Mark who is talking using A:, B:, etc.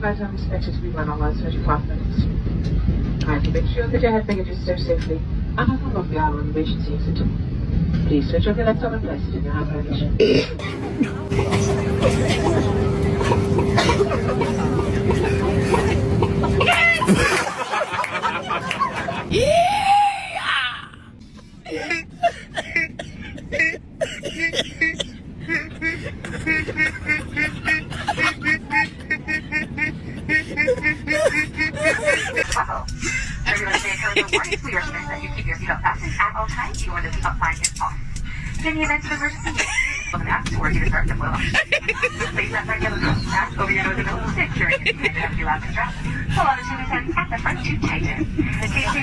A: flight time is expected to be 1 hour and 35 minutes. Kindly make sure that your hand baggage is stowed safely and has not the hour emergency exit. Please switch off your laptop and place it in your hand baggage.
B: Everyone stay clear of the warnings. We recommend that you keep your seatbelt fastened at all times. You want the seatbelt sign is off. In the event of emergency, on the map or you start to blow up. Place that right yellow strap over your nose and nose, securing it. Have your lap strap. Pull on the two hands at the front to tighten. The safety